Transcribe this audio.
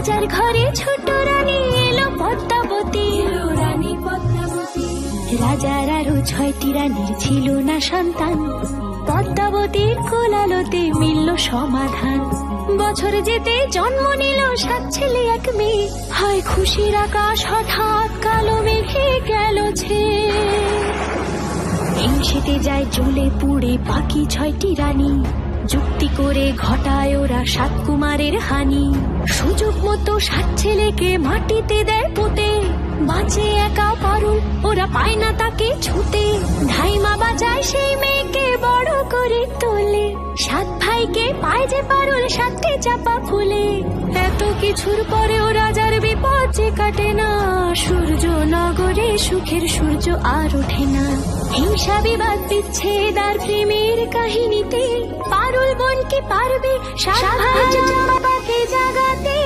রাজার ঘরে ছোট রানী এলো পদ্মাবতী, রানী পদ্মাবতী। রাজার আরো 6টি রানীর ছিল না সন্তান, পদ্মাবতীর কোলালোতে মিলল সমাধান। বছর যেতে জন্ম নিল 7 ছেলে 1 মেয়ে, হয় খুশির আকাশ হঠাৎ কালো মেঘে গেল ছেয়ে। হিংসেতে যায় জ্বলে পুড়ে বাকি 6টি রানী, যুক্তি করে ঘটায় ওরা 7 কুমারের হানি। সুযোগ মতো 7 ছেলেকে মাটিতে দেয় পুঁতে, বাঁচে একা পারুল, ওরা পায় না তাকে ছুতে। ধাইমা বাজায় সেই মেয়েকে বড় করে তোলে, 7 ভাইকে পায় যে পারুল 7টে চাপা ফুলে। এত কিছুর পরেও রাজার বিপদ যে কাটে না, সূর্য নগরে সুখের সূর্য আর ওঠে না। হিংসা বিবাদ বিচ্ছেদ আর প্রেমের কাহিনীতে পারুল বোন কি পারবে 7 ভাই চম্পাকে জাগাতে?